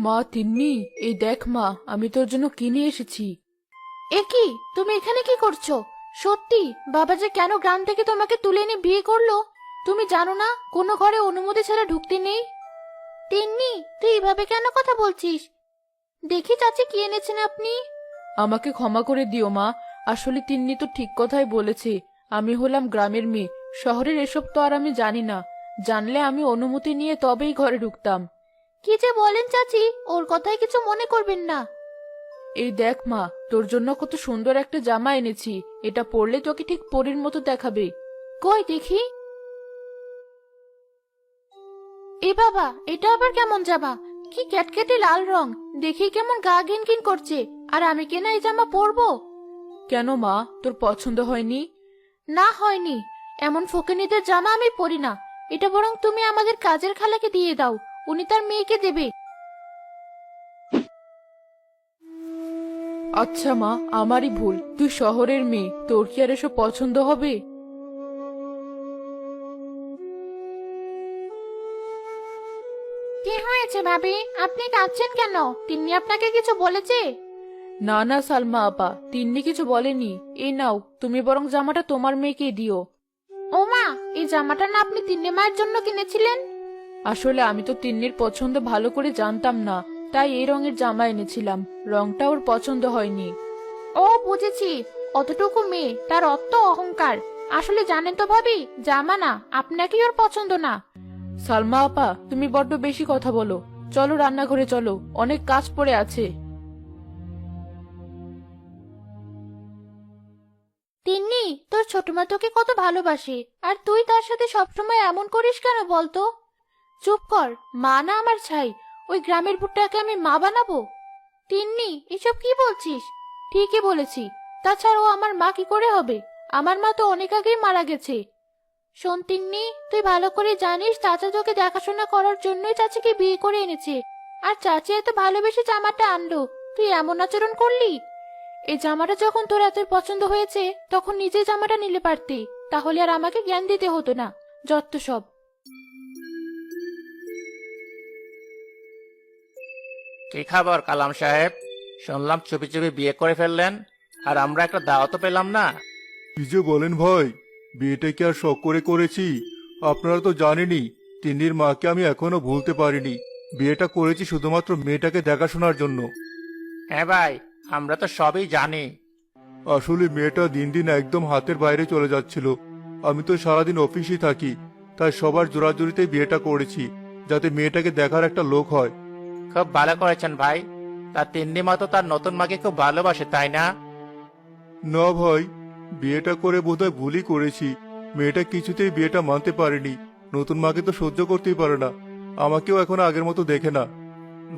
মা তিন্নি, এই দেখ মা, আমি তোর জন্য কিনে এসেছি। এ কি, তুমি এখানে কি করছো? সত্যি বাবা যে কেন গ্রাম থেকে তোমাকে তুলে এনে বিয়ে করলো? তুমি জানো না কোনো ঘরে অনুমতি ছাড়া ঢুকতে নেই? তিন্নি, তুই এভাবে কেন কথা বলছিস? দেখি চাচি কি এনেছেন আপনি। আমাকে ক্ষমা করে দিও মা, আসলে তিন্নি তো ঠিক কথাই বলেছে। আমি হলাম গ্রামের মেয়ে, শহরের এসব তো আর আমি জানি না। জানলে আমি অনুমতি নিয়ে তবেই ঘরে ঢুকতাম। কি যে বলেন চাচি, ওর কথায় কিছু মনে করবেন না। এই দেখ মা, তোর জন্য কত সুন্দর একটা জামা এনেছি। এটা পরলে তোকে ঠিক পরীর মতো দেখাবে। কই দেখি। এ বাবা, এটা আবার কেমন জামা? কি ক্যাটকেটে লাল রং, দেখি কেমন গা ঘিনঘিন করছে। আর আমি কেনা এই জামা পরবো? কেন মা, তোর পছন্দ হয়নি? না, হয়নি। এমন ফকিনীদের জামা আমি পরি না। এটা বরং তুমি আমাদের কাজের খালাকে দিয়ে দাও, উনি তার মেয়েকে দেবে। আচ্ছা মা, আমারই ভুল। তুই শহরের মেয়ে, তোর কি আর এসব পছন্দ হবে? কি হয়েছে ভাবি, আপনি কাঁদছেন কেন? তিন্নি আপনাকে কিছু বলেছে? না না সালমা আপা, তিন্নি কিছু বলেনি। এই নাও, তুমি বরং জামাটা তোমার মেয়েকে দিও। ও মা, এই জামাটা না আপনি তিন্নি মায়ের জন্য কিনেছিলেন? আসলে আমি তো তিন্নির পছন্দ ভালো করে জানতাম না, তাই এই রঙের জামা এনেছিলাম। রংটা ওর পছন্দ হয়নি। ও বুঝেছি, অতটুকু মেয়ে, তার অত অহংকার। আসলে জানেন তো ভাবি, জামা না আপনাকেই ওর পছন্দ না। সালমা আপা, তুমি বড্ড বেশি কথা বলো। চলো রান্নাঘরে চলো, অনেক কাজ পড়ে আছে। তিন্নি, তোর ছোট মা তোকে কত ভালোবাসে, আর তুই তার সাথে সবসময় এমন করিস কেন বলতো? চুপ কর, মা না আমার ছাই। ওই গ্রামের বুটটাকে আমি মা বানাবো? তিন্নি, এসব কি বলছিস? ঠিকই বলেছি। তাছাড়া ও আমার মা কি করে হবে? আমার মা তো অনেক আগেই মারা গেছে। শোন তিন্নি, তুই ভালো করে জানিস চাচা তোকে দেখাশোনা করার জন্যই চাচিকে বিয়ে করে এনেছে। আর চাচি এত ভালোবেসে জামাটা আনলো, তুই এমন আচরণ করলি? এই জামাটা যখন তোর এত পছন্দ হয়েছে, তখন নিজে জামাটা নিলে পারতি। তাহলে আর আমাকে জ্ঞান দিতে হতো না। যত সব। কি খবর কালাম সাহেব? শুনলাম চুপি চুপি বিয়ে করে ফেললেন, আর আমরা একটা দাওয়াতও পেলাম না। কি যে বলেন ভাই, বিয়েটা কি আর শখ করে করেছি? আপনারা তো জানেনই, তিন্নির মাকে আমি এখনো ভুলতে পারিনি। বিয়েটা করেছি শুধুমাত্র মেয়েটাকে দেখাশোনার জন্য। হ্যাঁ ভাই, আমরা তো সবই জানি। আসলে মেয়েটা দিন দিন একদম হাতের বাইরে চলে যাচ্ছিল। আমি তো সারাদিন অফিসেই থাকি, তাই সবার জোরাজুরিতেই বিয়েটা করেছি, যাতে মেয়েটাকে দেখার একটা লোক হয়। খুব ভালো করেছেন ভাই। তার তিন্নি মা তো তার নতুন মাকে খুব ভালোবাসে, তাই না? না ভাই, বিয়েটা করে বোধহয় ভুলই করেছি। মেয়েটা কিছুতেই বিয়েটা মানতে পারেনি। নতুন মাকে তো সহ্য করতেই পারে না। আমাকেও এখন আগের মতো দেখে না।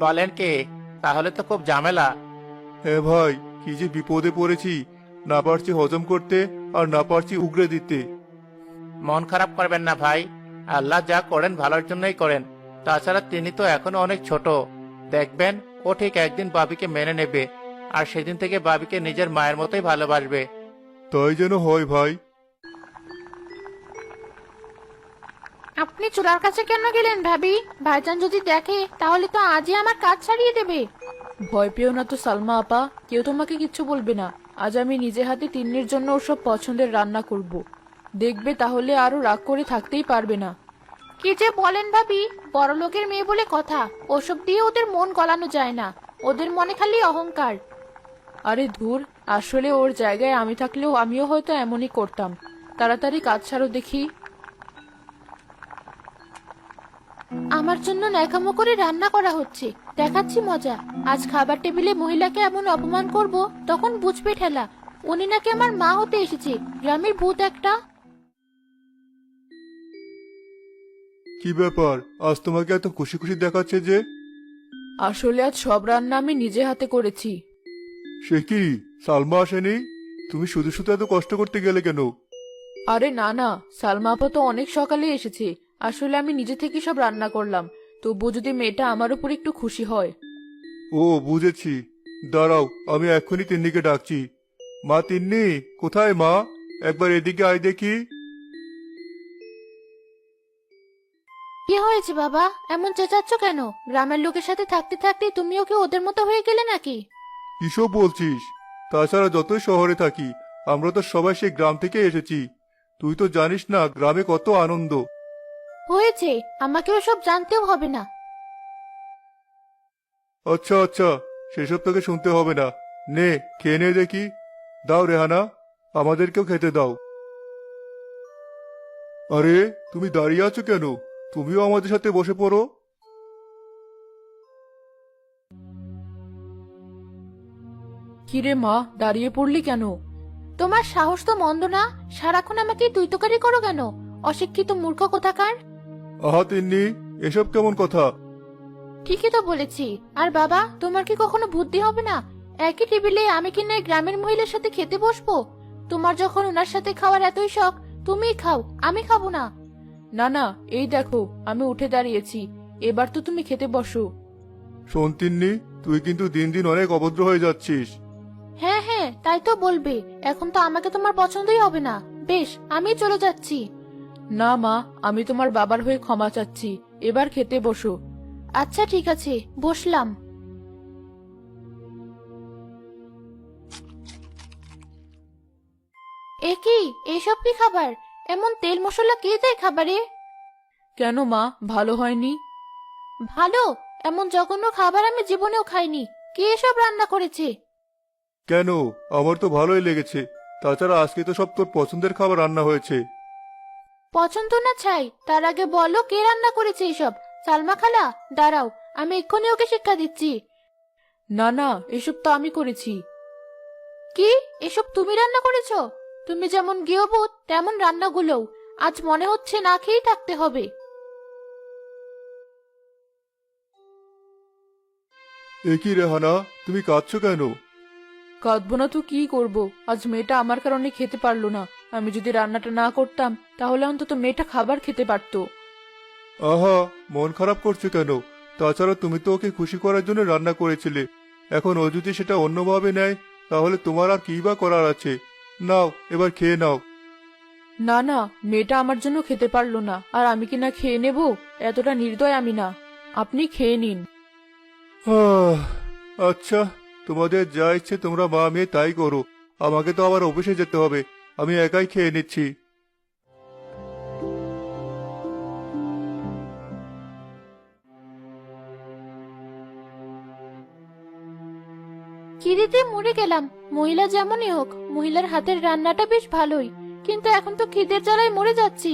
বলেন কি? তাহলে তো খুব ঝামেলা। হ্যাঁ ভাই, কি যে বিপদে পড়েছি। না পারছি হজম করতে, আর না পারছি উগরে দিতে। মন খারাপ করবেন না ভাই। আল্লাহ যা করেন ভালোর জন্যই করেন। তাছাড়া তিনি তো এখনো অনেক ছোট। দেখবেন ও ঠিক একদিন বাবিকে মেনে নেবে, আর সেদিন থেকে বাবিকে নিজের মায়ের মতোই ভালোবাসবে। তাই যেন হয় ভাই। আপনি চুলার কাছে কেন গেলেন ভাবি? ভাইজান যদি দেখে তাহলে তো আজই আমার কাজ ছাড়িয়ে দেবে। ভয় পেও না তো সালমা আপা, কেউ তোমাকে কিচ্ছু বলবে না। আজ আমি নিজে হাতে তিন্নির জন্য ওর সব পছন্দের রান্না করব। দেখবে তাহলে আরো রাগ করে থাকতেই পারবে না। কি যে বলেন ভাবি, বড় লোকের মেয়ে বলে কথা। ওসব দিয়ে ওদের মন গলানো যায় না। ওদের মনে খালি অহংকার। আরে ধুর, আসলে ওর জায়গায় আমি থাকলেও আমিও হয়তো এমনই করতাম। তাড়াতাড়ি কাজ ছাড়ো দেখি। আমার জন্য ন্যাকামো করে রান্না করা হচ্ছে, দেখাচ্ছি মজা। আজ খাবার টেবিলে মহিলাকে এমন অপমান করব, তখন বুঝবে ঠেলা। উনি নাকি আমার মা হতে এসেছে, গ্রামের ভূত একটা। কি ব্যাপার, আজ তোমাকে এত খুশি খুশি দেখাচ্ছে যে? আসলে আজ সব রান্না আমি নিজে হাতে করেছি। সে কি, সালমা আসেনি? তুমি শুধু শুধু এত কষ্ট করতে গেলে কেন? আরে না না, সালমা আপা তো অনেক সকালে এসেছে। আসলে আমি নিজে থেকে সব রান্না করলাম, তবু যদি মেয়েটা আমার উপর একটু খুশি হয়। ও বুঝেছি, দাঁড়াও, আমি এক্ষুনি তিন্নিকে ডাকছি। মা তিন্নি, কোথায় মা? একবার এদিকে আয় দেখি। কি কি হয়েছে বাবা, এমন চেঁচাচ্ছ কেন? গ্রামের লোকের সাথে থাকতে থাকতে তুমিও কি ওদের মতো হয়ে গেলে নাকি? কিসব বলছিস? তাছাড়া যতই শহরে থাকি, আমরা তো সবাই সেই গ্রাম থেকে এসেছি। তুই তো জানিস না গ্রামে কত আনন্দ। হয়েছে, আমাকে ওসব জানতেও হবে না। আচ্ছা আচ্ছা, সেসব তোকে শুনতে হবে না। নে, খেয়ে নে দেখি। দাও রেহানা, আমাদেরকেও খেতে দাও। আরে, তুমি দাঁড়িয়ে আছো কেন? তুমিও আমাদের সাথে বসে পড়ো। কিরে মা, দাঁড়িয়ে পড়লি কেন? তোমার সাহস তো মন্দ না, সারাক্ষণ আমাকে তুই তোকারি করো কেন? অশিক্ষিত মূর্খ কোথাকার। আহা তিন্নি, এসব কেমন কথা? ঠিকই তো বলেছি। আর বাবা, তোমার কি কখনো বুদ্ধি হবে না? একই টেবিলে আমি কি না এই গ্রামের মহিলার সাথে খেতে বসবো? তোমার যখন ওনার সাথে খাওয়ার এতই শখ, তুমিই খাও, আমি খাবো না। না না, এই দেখো আমি উঠে দাঁড়িয়েছি, এবার তো তুমি খেতে বসো। শোন তিন্নি, তুই কিন্তু দিন দিন অনেক অভদ্র হয়ে যাচ্ছিস। হ্যাঁ হ্যাঁ, তাই তো বলবে। এখন তো আমাকে তোমার পছন্দই হবে না। বেশ, আমি চলে যাচ্ছি। না মা, আমি তোমার বাবার হয়ে ক্ষমা চাচ্ছি, এবার খেতে বসো। আচ্ছা ঠিক আছে, বসলাম। এ কি, এসব কি খাবার? এমন তেল মশলা কে দেয় খাবারে? কেন মা, ভালো হয়নি? ভালো? এমন জঘন্য খাবার আমি জীবনেও খাইনি। কে এসব রান্না করেছে? কেন, আমার তো ভালোই লেগেছে। তাছাড়া আজকে তো সব তোর পছন্দের খাবার রান্না হয়েছে। পছন্দ না ছাই, তার আগে বলো কে রান্না করেছে এসব? সালমা খালা, দাঁড়াও, আমি এক্ষুনি ওকে শিক্ষা দিচ্ছি। না না, এসব তো আমি করেছি। কি, এসব তুমি রান্না করেছো? তুমি যেমন গৃহবধূ তেমন রান্নাগুলোও। আজ মনে হচ্ছে না খেয়েই থাকতে হবে। এ কি রেহানা, তুমি কাঁদছো কেন? কাঁদবো না তো কি করব? আজ মেয়েটা আমার কারণে খেতে পারলো না। আমি যদি রান্নাটা না করতাম তাহলে অন্তত মেয়েটা খাবার খেতে পারতো। আহা, মন খারাপ করছো কেন? তাছাড়া তুমি তো ওকে খুশি করার জন্য রান্না করেছিলে। এখন ও যদি সেটা অন্যভাবে নেয়, তাহলে তোমার আর কি বা করার আছে? নাও, এবার খেয়ে নাও। না না, মেয়েটা আমার জন্য খেতে পারলো না, আর আমি কি না খেয়ে নেব? এতটা নির্দয় আমি না। আপনি খেয়ে নিন। আহ, আচ্ছা, তোমাদের যা ইচ্ছে তোমরা মা মেয়ে তাই করো। আমাকে তো আবার অফিসে যেতে হবে। আমি একাই খেয়ে নিচ্ছি। খিদেতে মরে গেলাম। মহিলা যেমনই হোক, মহিলার হাতের রান্নাটা বেশ ভালোই, কিন্তু এখন তো খিদের জ্বালায় মরে যাচ্ছি।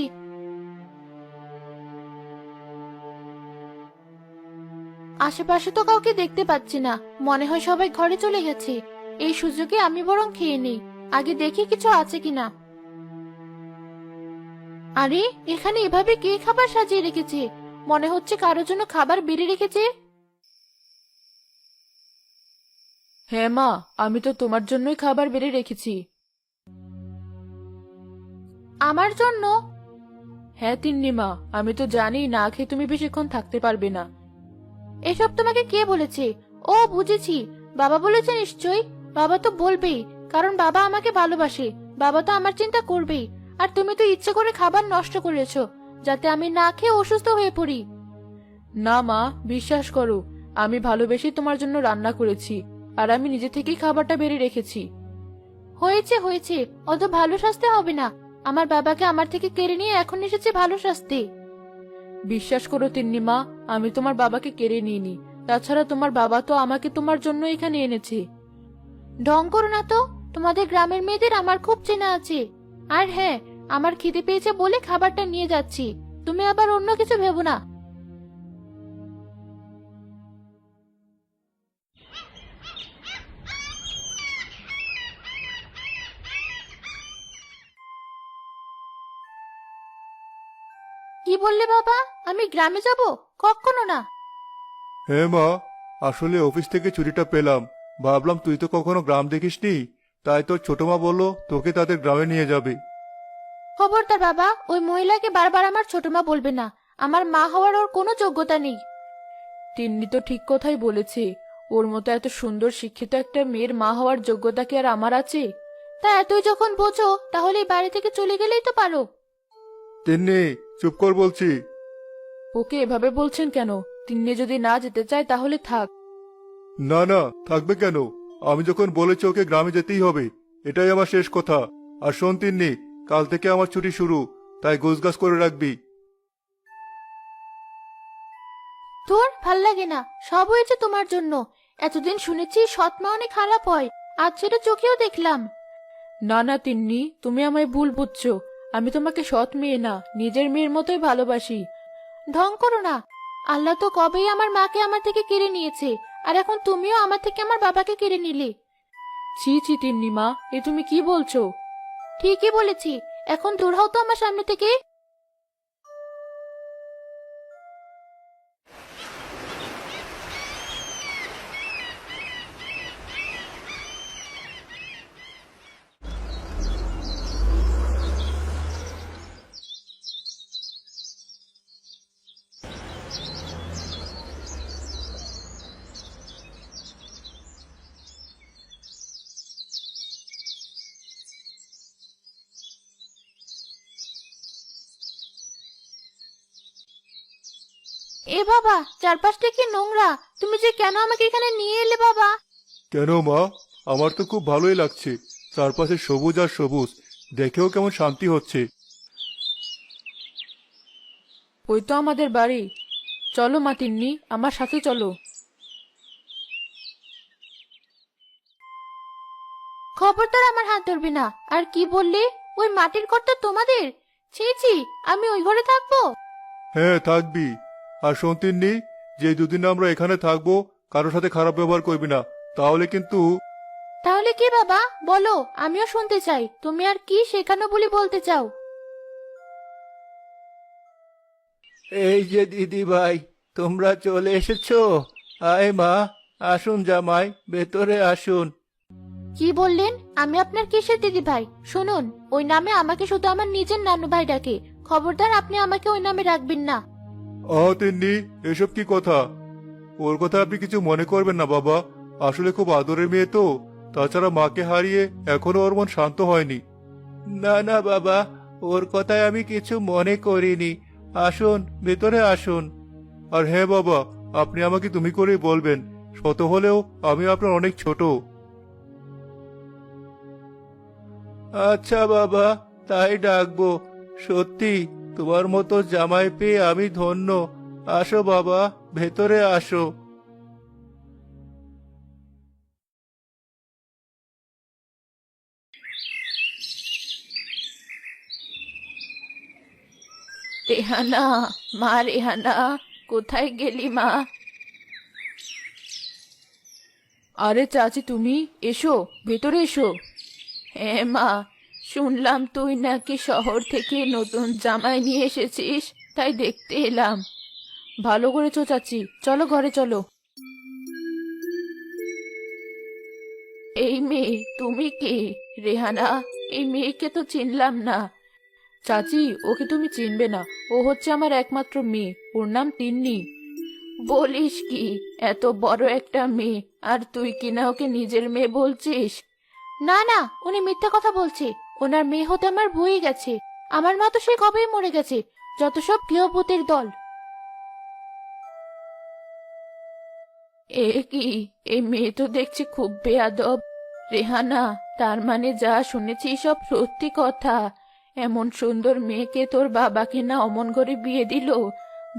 আশেপাশে তো কাউকে দেখতে পাচ্ছি না, মনে হয় সবাই ঘরে চলে গেছে। এই সুযোগে আমি বরং খেয়ে নেই, আগে দেখি কিছু আছে কিনা। আরে, এখানে এভাবে কে খাবার সাজিয়ে রেখেছে? মনে হচ্ছে কারোর জন্য খাবার বেড়ে রেখেছে। হ্যাঁ মা, আমি তো তোমার জন্যই খাবার বেড়ে রেখেছি। আমার জন্য? হ্যাঁ তিন্নি মা, আমি তো জানি না খেয়ে তুমি বেশিক্ষণ থাকতে পারবে না। এসব তোমাকে কে বলেছে? ও বুঝেছি, বাবা বলেছে নিশ্চয়ই। বাবা তো বলবেই, কারণ বাবা আমাকে ভালোবাসে। বাবা তো আমার চিন্তা করবেই। আর তুমি তো ইচ্ছে করে খাবার নষ্ট করেছো, যাতে আমি না খেয়ে অসুস্থ হয়ে পড়ি। না মা, বিশ্বাস করো, আমি ভালোবেসে তোমার জন্য রান্না করেছি, আর আমি নিজে থেকেই খাবারটা বেড়ে রেখেছি। হয়েছে হয়েছে, অত ভালো শাস্তি হবে না। আমার বাবাকে আমার থেকে কেড়ে নিয়ে এখন এসেছে ভালো শাস্তি। বিশ্বাস করো তিন্নি মা, আমি তোমার বাবাকে কেড়ে নিইনি। তাছাড়া তোমার বাবা তো আমাকে তোমার জন্য এখানে এনেছে। ঢং করো না তো, তোমাদের গ্রামের মেয়েদের আমার খুব চেনা আছে। আর হ্যাঁ, আমার খিদে পেয়েছে বলে খাবারটা নিয়ে যাচ্ছি, তুমি আবার অন্য কিছু ভেবো না। কি বললে বাবা? আমি গ্রামে যাব? কখনো না। হ্যাঁ মা, আসলে অফিস থেকে ছুটিটা পেলাম। ভাবলাম তুই তো কখনো গ্রাম দেখিসনি, তাই তোর ছোট মা বললো তোকে তাদের গ্রামে নিয়ে যাবে। খবরদার বাবা, ওই মহিলাকে বারবার আমার ছোট মা বলবে না। আমার মা হওয়ার ওর কোনো যোগ্যতা নেই। তিন্নি তো ঠিক কথাই বলেছে। ওর মতো এত সুন্দর শিক্ষিত একটা মেয়ের মা হওয়ার যোগ্যতা কি আর আমার আছে? তা এতই যখন বোঝো, তাহলে এই বাড়ি থেকে চলে গেলেই তো পারো। তিন্নি, চুপ কর বলছি। ওকে এভাবে বলছেন কেন? তিন্নি যদি না যেতে চায় তাহলে থাক। না না, থাকবে কেন? আমি যখন বলেছি ওকে গ্রামে যেতেই হবে, এটাই আমার শেষ কথা। আর শোন তিন্নি, কাল থেকে আমার ছুটি শুরু, তাই গোছগাছ করে রাখবি। তোর ভাল লাগে না, সব হয়েছে তোমার জন্য। এতদিন শুনেছি সৎ মা অনেক খারাপ হয়, আজ সেটা চোখেও দেখলাম। না না তিন্নি, তুমি আমায় ভুল বুঝছো। আমি তোমাকে সৎ মেয়ে না, নিজের মেয়ের মতোই ভালোবাসি। ঢং করো না। আল্লাহ তো কবেই আমার মাকে আমার থেকে কেড়ে নিয়েছে, আর এখন তুমিও আমার থেকে আমার বাবাকে কেড়ে নিলে। ছি ছি তিন্নি মা, এ তুমি কি বলছো? ঠিকই বলেছি, এখন দূর হও তো আমার সামনে থেকে। এ বাবা, চারপাশটা কি নোংরা! তুমি যে কেন আমাকে এখানে নিয়ে এলে বাবা? কেন মা? আমার তো খুব ভালোই লাগছে, চারপাশে সবুজ আর সবুজ, দেখেও কেমন শান্তি হচ্ছে। ওই তো আমাদের বাড়ি। চলো মা তিন্নি, আমার সাথে চলো। খবরদার আমার হাত ধরবি না। আর কি বললি? ওই মাটির ঘরটা তোমাদের? ছি ছি, আমি ওই ঘরে থাকবো? হ্যাঁ, থাকবি। আর শোন তিন্নি, যে দুদিন আমরা এখানে থাকবো, কারোর সাথে খারাপ ব্যবহার করবি না, তাহলে কিন্তু। তাহলে কি বাবা, বলো, আমিও শুনতে চাই। তুমি আর কি শেখানো বলি বলতে চাও? এই যে দিদি ভাই, তোমরা চলে এসেছো। আয় মা, আসুন জামাই, ভেতরে আসুন। কি বললেন? আমি আপনার কিসের দিদি ভাই? শুনুন, ওই নামে আমাকে শুধু আমার নিজের নানু ভাই ডাকে। খবরদার আপনি আমাকে ওই নামে রাখবেন না। তিন্নি, এসব কি কথা? ওর কথা আপনি কিছু মনে করবেন না বাবা, আসলে খুব আদরের মেয়ে তো। তাছাড়া মাকে হারিয়ে এখনো ওর মন শান্ত হয়নি। না না বাবা, ওর কথায় আমি কিছু মনে করিনি। আসুন, ভেতরে আসুন। আর হ্যাঁ বাবা, আপনি আমাকে তুমি করেই বলবেন, শত হলেও আমি আপনার অনেক ছোট। আচ্ছা বাবা, তাই ডাকবো। সত্যি, তোমার মতো জামাই পেয়ে আমি ধন্য। আসো বাবা, ভেতরে আসো। রেহানা, মা রেহানা, কোথায় গেলি মা? আরে চাচি, তুমি এসো, ভেতরে এসো। হ্যাঁ মা, শুনলাম তুই নাকি শহর থেকে নতুন জামাই নিয়ে এসেছিস, তাই দেখতে এলাম। ভালো করেছো চাচি, চলো ঘরে চলো। এই মেয়ে, তুমি কে? রেহানা, এই মেয়েকে তো চিনলাম না। চাচি, ওকে তুমি চিনবে না, ও হচ্ছে আমার একমাত্র মেয়ে, ওর নাম তিন্নি। বলিস কি? এত বড় একটা মেয়ে, আর তুই কিনা ওকে নিজের মেয়ে বলছিস? না না, উনি মিথ্যা কথা বলছে। ওনার মেয়ে হতে আমার বই গেছে। আমার মা তো সে কবেই মরে গেছে। যত সব গৃহপতির দল। এ কি? এই মেয়ে তো দেখছি খুব বেয়াদব। রেহানা, তার মানে যা শুনেছি সব সত্যি কথা? এমন সুন্দর মেয়েকে তোর বাবাকে না অমন করে বিয়ে দিল,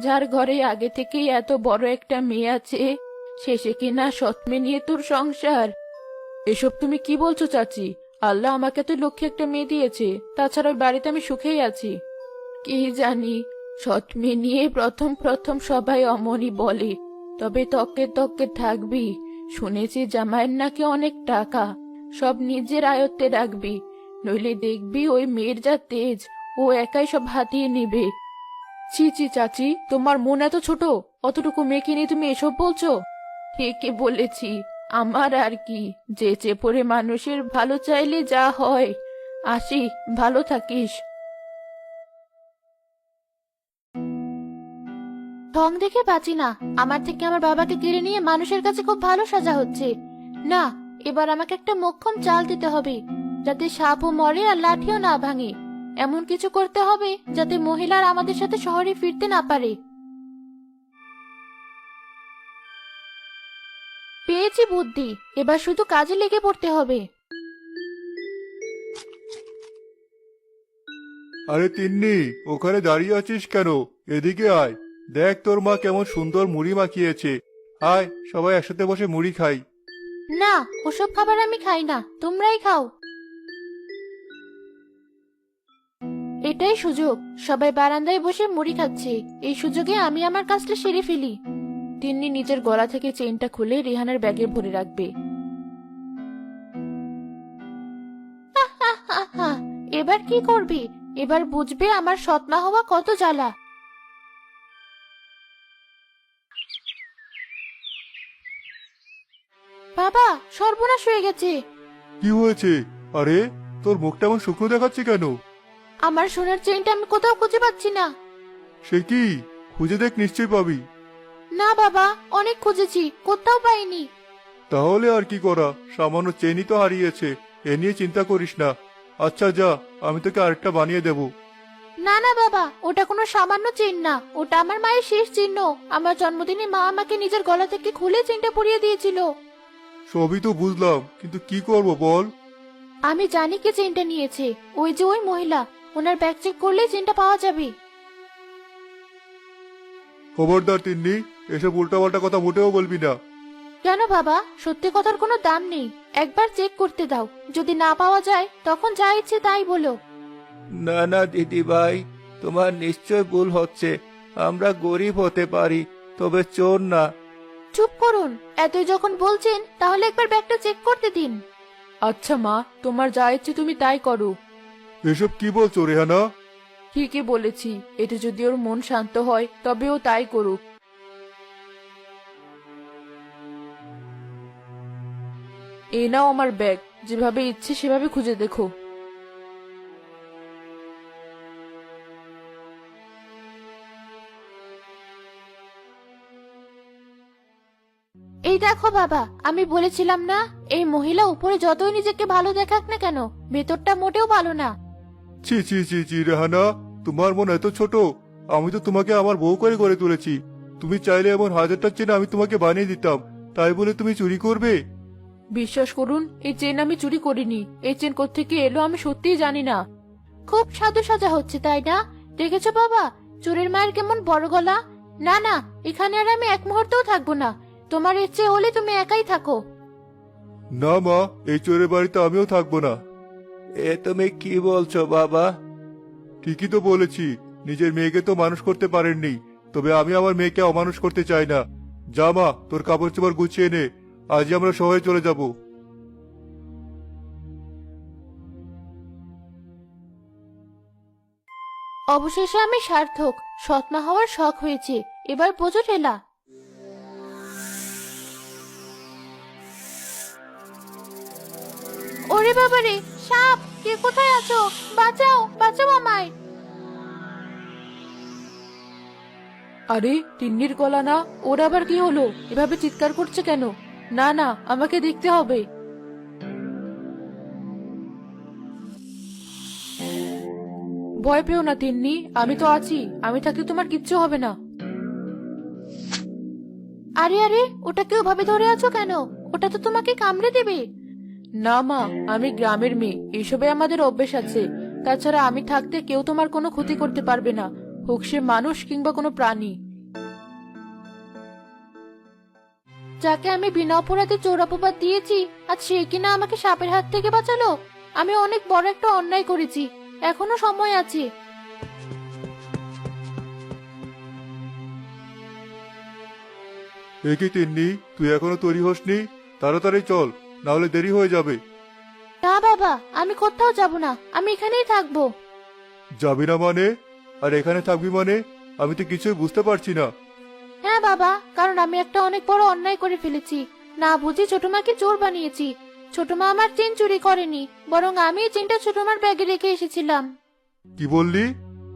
যার ঘরে আগে থেকেই এত বড় একটা মেয়ে আছে, শেষে কিনা সৎ মেয়ে নিয়ে তোর সংসার? এসব তুমি কি বলছো চাচি? আল্লাহ আমাকে তো লক্ষ্মী একটা মেয়ে দিয়েছে, তাছাড়া ওই বাড়িতে আমি সুখেই আছি। কি জানি, সৎ মেয়ে নিয়ে প্রথম প্রথম সবাই অমনই বলে, তবে তককে তককে থাকবি। শুনেছি জামাইয়ের নাকি অনেক টাকা, সব নিজের আয়ত্তে রাখবি, নইলে দেখবি ওই মেয়ের যা তেজ, ও একাই সব হাতিয়ে নিবে। ছি ছি চাচি, তোমার মন এত ছোট, অতটুকু মেয়েকে নিয়ে তুমি এসব বলছো? ঠিকই বলেছি, আমার আর কি, যেচে পড়ে মানুষের ভালো চাইলে যা হয়। আসি, ভালো থাকিস। ঢং দেখে বাঁচি না। আমার থেকে আমার বাবাকে কেড়ে নিয়ে মানুষের কাছে খুব ভালো সাজা হচ্ছে। না, এবার আমাকে একটা মোক্ষম চাল দিতে হবে, যাতে সাপও মরে আর লাঠিও না ভাঙে। এমন কিছু করতে হবে যাতে মহিলার আমাদের সাথে শহরে ফিরতে না পারে। পেয়েছি বুদ্ধি, এবার শুধু কাজে লেগে পড়তে হবে। আরে তিন্নি, ওখানে দাঁড়িয়ে আছিস কেন? এদিকে আয়, দেখ তোর মা কেমন সুন্দর মুড়ি মাখিয়েছে। আয়, সবাই একসাথে বসে মুড়ি খাই। না, ওসব খাবার আমি খাই না, তোমরাই খাও। এটাই সুযোগ, সবাই বারান্দায় বসে মুড়ি খাচ্ছে, এই সুযোগে আমি আমার কাজটা সেরে ফেলি। তিন্নি নিজের গলা থেকে চেইনটা খুলে রেহানার ব্যাগে ভরে রাখবে। আহা, এবার কি করবি? এবার বুঝবে আমার সৎমা হওয়া কত জ্বালা। বাবা, সর্বনাশ হয়ে গেছে। কি হয়েছে? আরে, তোর মুখটা এমন শুকনো দেখাচ্ছে কেন? আমার সোনার চেইনটা আমি কোথাও খুঁজে পাচ্ছি না। সে কি? খুঁজে দেখ, নিশ্চয়ই পাবি। না বাবা, অনেক খুঁজেছি, কোথাও পাইনি। তাহলে আর কি করা, সামান্য চেনই তো হারিয়েছে, এ নিয়ে চিন্তা করিস না। আচ্ছা যা, আমি তোকে আরেকটা বানিয়ে দেব। না না বাবা, ওটা কোনো সামান্য চেইন না, ওটা আমার মায়ের শেষ চিহ্ন। আমার জন্মদিনে মা আমাকে নিজের গলা থেকে খুলে চেইনটা পরিয়ে দিয়েছিল। সবই তো বুঝলাম, কিন্তু কি করব বল? আমি জানি কে চেইনটা নিয়েছে, ওই যে ওই মহিলা, ওনার ব্যাগ চেক করলেই চেইনটা পাওয়া যাবে। খবরদার তিন্নি, এসব উল্টাপাল্টা কথা মোটেও বলবি না। কেন বাবা, সত্যি কথার কোনো দাম নেই, একবার চেক করতে দাও, যদি না পাওয়া যায় তখন যা ইচ্ছে তাই বলো। না না দিদি ভাই, তোমার নিশ্চয় ভুল হচ্ছে। আমরা গরিব হতে পারি, তবে চোর না। চুপ করুন, এতই যখন বলছেন তাহলে একবার ব্যাগটা চেক করতে দিন। আচ্ছা মা, তোমার যা ইচ্ছে তুমি তাই করো। এসব কি বলছো রেহানা? ঠিকই বলেছি, এটা যদি ওর মন শান্ত হয় তবে ও তাই করুক। এই নাও আমার ব্যাগ, যেভাবে ইচ্ছে সেভাবে খুঁজে দেখো। এই দেখো বাবা, আমি বলেছিলাম না, এই মহিলা উপরে যতই নিজেকে ভালো দেখাক না কেন, ভেতরটা মোটেও ভালো না। ছি ছি ছি ছি রেহানা, তোমার মন এত ছোট। আমি তো তোমাকে আমার বউ করে গড়ে তুলেছি। তুমি চাইলে এমন হাজারটা চেন আমি তোমাকে বানিয়ে দিতাম, তাই বলে তুমি চুরি করবে? বিশ্বাস করুন, এই চেন আমি চুরি করিনি। এই চেন কোত্থেকে এলো আমি সত্যিই জানি না। খুব সাধু সাজা হচ্ছে তাই না? দেখেছো বাবা, চোরের মায়ের কেমন বড় গলা। না না, এখানে আর আমি এক মুহূর্তও থাকবো না, তোমার ইচ্ছে হলে তুমি একাই থাকো। না মা, এই চোরের বাড়িতে আমিও থাকবো না। এ তুমি কি বলছো বাবা? ঠিকই তো বলেছি, নিজের মেয়েকে তো মানুষ করতে পারেননি, তবে আমি আমার মেয়েকে অমানুষ করতে চাই না। যা মা, তোর কাপড় চোপড় গুছিয়ে নে, আজই আমরা শহরে চলে যাব। অবশেষে আমি সার্থক, সৎমা হওয়ার শখ হয়েছে, এবার বোঝো ঠেলা। ওরে বাবারে, সাপ! কে কোথায় আছো? বাঁচাও, বাঁচাও আমায়। আরে, তিন্নির গলা না? ওর আবার কি হলো? এভাবে চিৎকার করছে কেন? না না, আমাকে দেখতে হবে। ভয় পেও না তিন্নি, আমি তো আছি, আমি থাকলে তোমার কিচ্ছু হবে না। আরে আরে, ওটাকে ওভাবে ধরে আছো কেন? ওটা তো তোমাকে কামড়ে দেবে। না মা, আমি গ্রামের মেয়ে, এসবে আমাদের অভ্যেস আছে। তাছাড়া আমি থাকতে কেউ তোমার কোনো ক্ষতি করতে পারবে না, হোক সে মানুষ কিংবা কোনো প্রাণী। যাকে আমি বিনা অপরাধে চোর অপবাদ দিয়েছি, আজ সে কিনা আমাকে সাপের হাত থেকে বাঁচালো। আমি অনেক বড় একটা অন্যায় করেছি, এখনো সময় আছে। এ কি তিন্নি, তুই এখনো তৈরি হসনি? তাড়াতাড়ি চল, না হলে দেরি হয়ে যাবে। না বাবা, আমি কোথাও যাব না, আমি এখানেই থাকবো। যাবি না মানে? আর এখানে থাকবি মানে? আমি তো কিছুই বুঝতে পারছি না। হ্যাঁ বাবা, কারণ আমি একটা অনেক বড় অন্যায় করে ফেলেছি। না বুঝি ছোট মাকে চোর বানিয়েছি। ছোট মা আমার চেন চুরি করেনি, বরং আমি চেনটা ছোট মার ব্যাগে রেখে এসেছিলাম। কি বললি?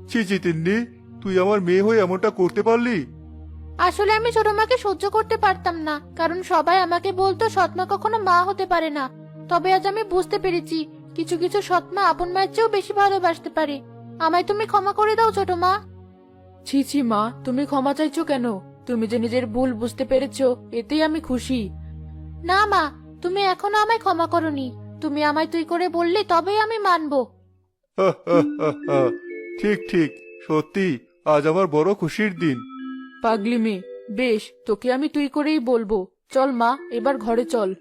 ছি ছি তিন্নি, তুই আমার মেয়ে হয়ে এমনটা করতে পারলি? আসলে আমি ছোট মাকে সহ্য করতে পারতাম না, কারণ সবাই আমাকে বলতো সৎমা কখনো মা হতে পারে না। তবে আজ আমি বুঝতে পেরেছি, কিছু কিছু সৎমা আপন মায়ের চেয়েও বেশি ভালোবাসতে পারে। আমায় তুমি ক্ষমা করে দাও ছোট মা। ছি ছি মা, তুমি ক্ষমা চাইছো কেন? তুমি যে নিজের ভুল বুঝতে পেরেছো, এতেই আমি খুশি। না মা, তুমি এখনো আমায় ক্ষমা করনি। তুমি আমায় তুই করে বললে তবেই আমি মানবো। হা, হা, হা, হা। ঠিক ঠিক, সত্যি আজ আমার বড় খুশির দিন। পাগলি মেয়ে, বেশ তোকে আমি তুই করেই বলবো। চল মা, এবার ঘরে চল।